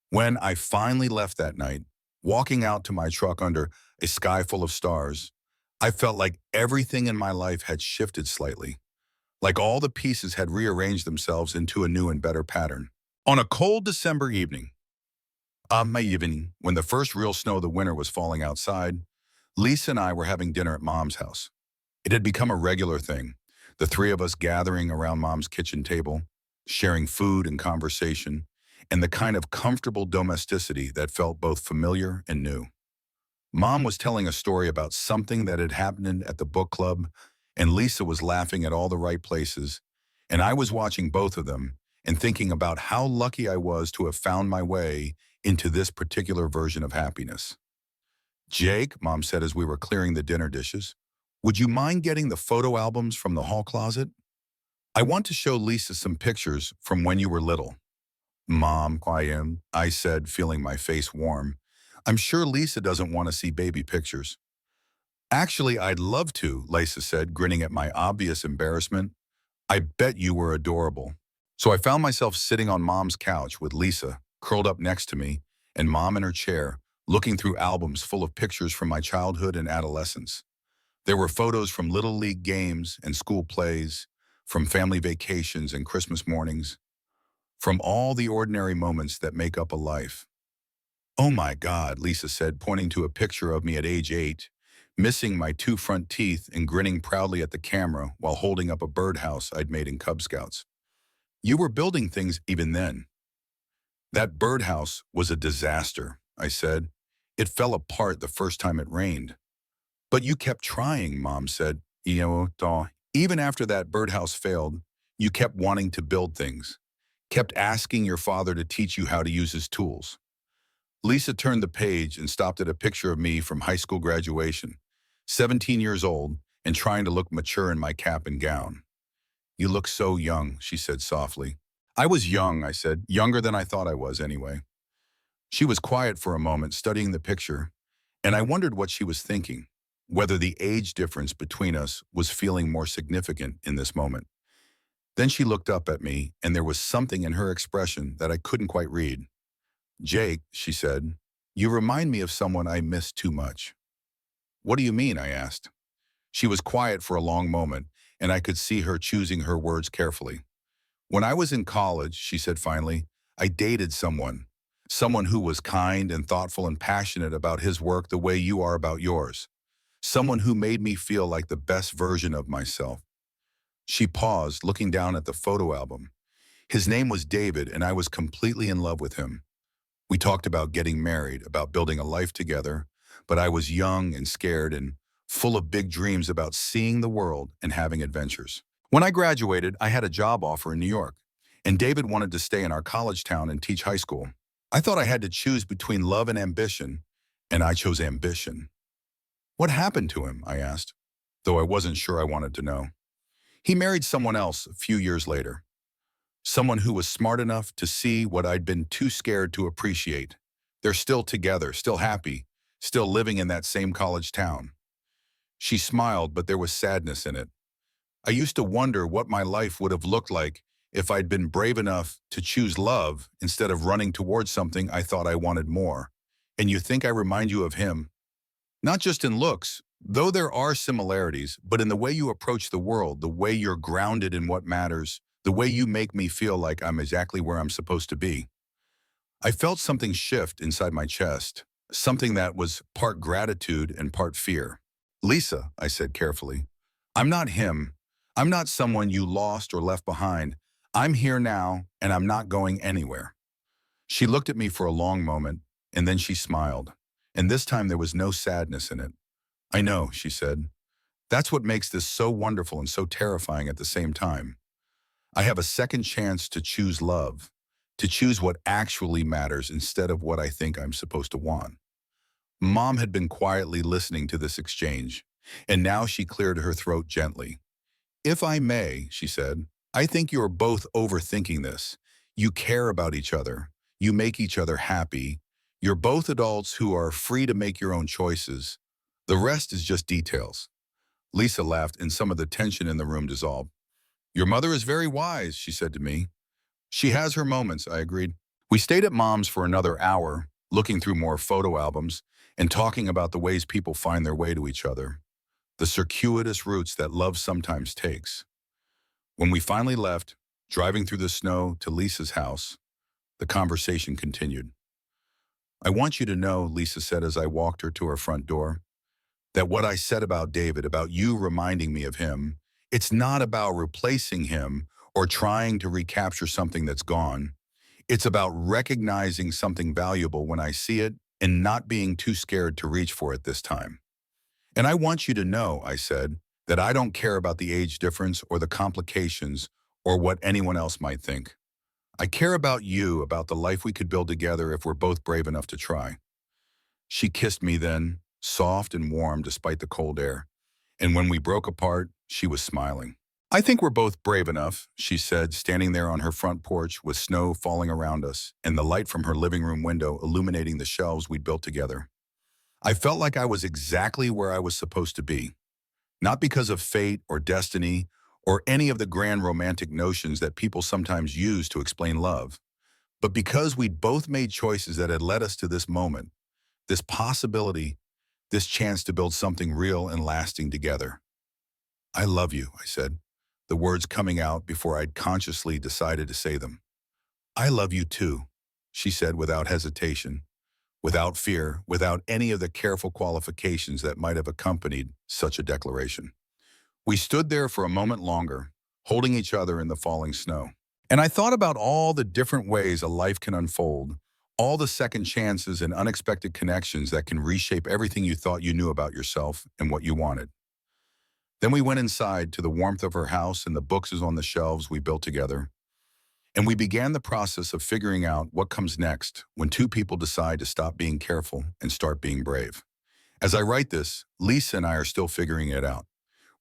When I finally left that night, walking out to my truck under a sky full of stars, I felt like everything in my life had shifted slightly, like all the pieces had rearranged themselves into a new and better pattern. On a cold December evening, when the first real snow of the winter was falling outside, Lisa and I were having dinner at Mom's house. It had become a regular thing, the three of us gathering around Mom's kitchen table, sharing food and conversation, and the kind of comfortable domesticity that felt both familiar and new. Mom was telling a story about something that had happened at the book club, and Lisa was laughing at all the right places, and I was watching both of them and thinking about how lucky I was to have found my way into this particular version of happiness. Jake, Mom said as we were clearing the dinner dishes, would you mind getting the photo albums from the hall closet? I want to show Lisa some pictures from when you were little. Mom, I said, feeling my face warm. I'm sure Lisa doesn't want to see baby pictures. Actually, I'd love to, Lisa said, grinning at my obvious embarrassment. I bet you were adorable. So I found myself sitting on Mom's couch with Lisa, curled up next to me, and Mom in her chair, looking through albums full of pictures from my childhood and adolescence. There were photos from Little League games and school plays, from family vacations and Christmas mornings, from all the ordinary moments that make up a life. Oh my God, Lisa said, pointing to a picture of me at age 8, missing my 2 front teeth and grinning proudly at the camera while holding up a birdhouse I'd made in Cub Scouts. You were building things even then. That birdhouse was a disaster, I said. It fell apart the first time it rained. But you kept trying, Mom said. Even after that birdhouse failed, you kept wanting to build things, kept asking your father to teach you how to use his tools. Lisa turned the page and stopped at a picture of me from high school graduation, 17 years old and trying to look mature in my cap and gown. You look so young, she said softly. I was young, I said, younger than I thought I was anyway. She was quiet for a moment, studying the picture, and I wondered what she was thinking, whether the age difference between us was feeling more significant in this moment. Then she looked up at me, and there was something in her expression that I couldn't quite read. Jake, she said, you remind me of someone I miss too much. What do you mean? I asked. She was quiet for a long moment, and I could see her choosing her words carefully. When I was in college, she said finally, I dated someone who was kind and thoughtful and passionate about his work the way you are about yours. Someone who made me feel like the best version of myself. She paused, looking down at the photo album. His name was David, and I was completely in love with him. We talked about getting married, about building a life together, but I was young and scared and full of big dreams about seeing the world and having adventures. When I graduated, I had a job offer in New York, and David wanted to stay in our college town and teach high school. I thought I had to choose between love and ambition, and I chose ambition. What happened to him? I asked, though I wasn't sure I wanted to know. He married someone else a few years later. Someone who was smart enough to see what I'd been too scared to appreciate. They're still together, still happy, still living in that same college town. She smiled, but there was sadness in it. I used to wonder what my life would have looked like if I'd been brave enough to choose love instead of running towards something I thought I wanted more. And you think I remind you of him? Not just in looks, though there are similarities, but in the way you approach the world, the way you're grounded in what matters, the way you make me feel like I'm exactly where I'm supposed to be. I felt something shift inside my chest, something that was part gratitude and part fear. Lisa, I said carefully, I'm not him. I'm not someone you lost or left behind. I'm here now, and I'm not going anywhere. She looked at me for a long moment, and then she smiled. And this time there was no sadness in it. I know, she said. That's what makes this so wonderful and so terrifying at the same time. I have a second chance to choose love, to choose what actually matters instead of what I think I'm supposed to want. Mom had been quietly listening to this exchange, and now she cleared her throat gently. If I may, she said, I think you are both overthinking this. You care about each other. You make each other happy. You're both adults who are free to make your own choices. The rest is just details. Lisa laughed, and some of the tension in the room dissolved. Your mother is very wise, she said to me. She has her moments, I agreed. We stayed at Mom's for another hour, looking through more photo albums and talking about the ways people find their way to each other, the circuitous routes that love sometimes takes. When we finally left, driving through the snow to Lisa's house, the conversation continued. I want you to know, Lisa said as I walked her to her front door, that what I said about David, about you reminding me of him, it's not about replacing him or trying to recapture something that's gone. It's about recognizing something valuable when I see it and not being too scared to reach for it this time. And I want you to know, I said, that I don't care about the age difference or the complications or what anyone else might think. I care about you, about the life we could build together if we're both brave enough to try. She kissed me then, soft and warm despite the cold air. And when we broke apart, she was smiling. I think we're both brave enough, she said, standing there on her front porch with snow falling around us and the light from her living room window illuminating the shelves we'd built together. I felt like I was exactly where I was supposed to be, not because of fate or destiny or any of the grand romantic notions that people sometimes use to explain love, but because we'd both made choices that had led us to this moment, this possibility, this chance to build something real and lasting together. I love you, I said, the words coming out before I'd consciously decided to say them. I love you too, she said without hesitation, without fear, without any of the careful qualifications that might have accompanied such a declaration. We stood there for a moment longer, holding each other in the falling snow. And I thought about all the different ways a life can unfold, all the second chances and unexpected connections that can reshape everything you thought you knew about yourself and what you wanted. Then we went inside to the warmth of her house and the books on the shelves we built together. And we began the process of figuring out what comes next when two people decide to stop being careful and start being brave. As I write this, Lisa and I are still figuring it out.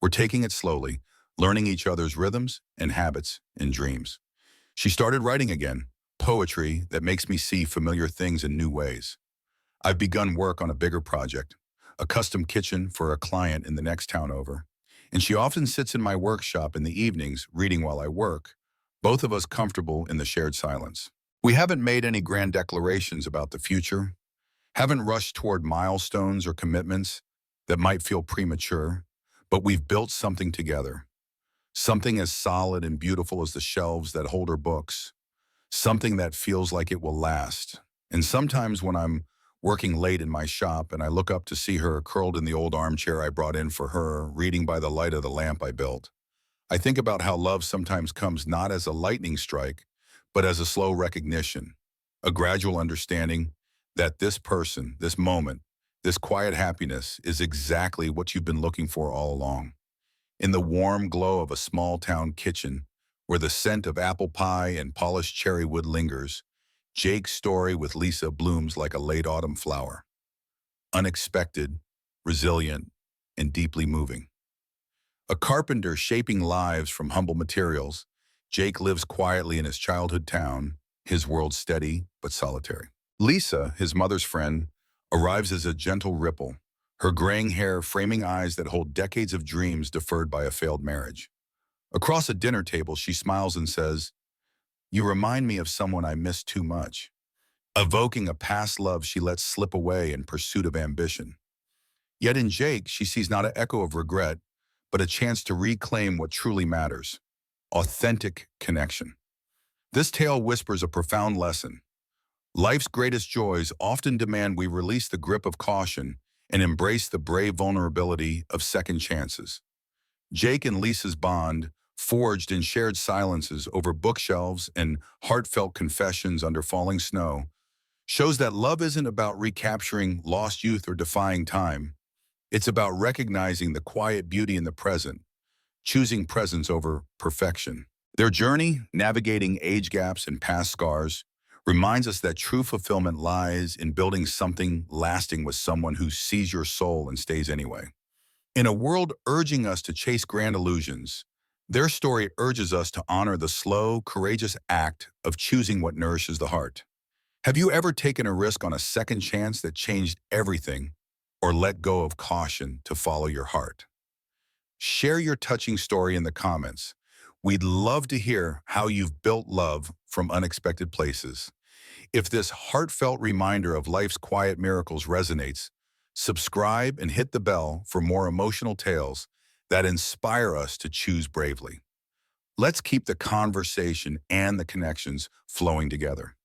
We're taking it slowly, learning each other's rhythms and habits and dreams. She started writing again, poetry that makes me see familiar things in new ways. I've begun work on a bigger project, a custom kitchen for a client in the next town over. And she often sits in my workshop in the evenings, reading while I work, both of us comfortable in the shared silence. We haven't made any grand declarations about the future, haven't rushed toward milestones or commitments that might feel premature, but we've built something together, something as solid and beautiful as the shelves that hold her books, something that feels like it will last. And sometimes when I'm working late in my shop and I look up to see her curled in the old armchair I brought in for her, reading by the light of the lamp I built, I think about how love sometimes comes not as a lightning strike, but as a slow recognition, a gradual understanding that this person, this moment, this quiet happiness is exactly what you've been looking for all along. In the warm glow of a small town kitchen, where the scent of apple pie and polished cherry wood lingers, Jake's story with Lisa blooms like a late autumn flower. Unexpected, resilient, and deeply moving. A carpenter shaping lives from humble materials, Jake lives quietly in his childhood town, his world steady but solitary. Lisa, his mother's friend, arrives as a gentle ripple, her graying hair framing eyes that hold decades of dreams deferred by a failed marriage. Across a dinner table, she smiles and says, "You remind me of someone I miss too much," evoking a past love she lets slip away in pursuit of ambition. Yet in Jake, she sees not an echo of regret, but a chance to reclaim what truly matters: authentic connection. This tale whispers a profound lesson. Life's greatest joys often demand we release the grip of caution and embrace the brave vulnerability of second chances. Jake and Lisa's bond, forged in shared silences over bookshelves and heartfelt confessions under falling snow, shows that love isn't about recapturing lost youth or defying time. It's about recognizing the quiet beauty in the present, choosing presence over perfection. Their journey, navigating age gaps and past scars, reminds us that true fulfillment lies in building something lasting with someone who sees your soul and stays anyway. In a world urging us to chase grand illusions, their story urges us to honor the slow, courageous act of choosing what nourishes the heart. Have you ever taken a risk on a second chance that changed everything, or let go of caution to follow your heart? Share your touching story in the comments. We'd love to hear how you've built love from unexpected places. If this heartfelt reminder of life's quiet miracles resonates, subscribe and hit the bell for more emotional tales that inspire us to choose bravely. Let's keep the conversation and the connections flowing together.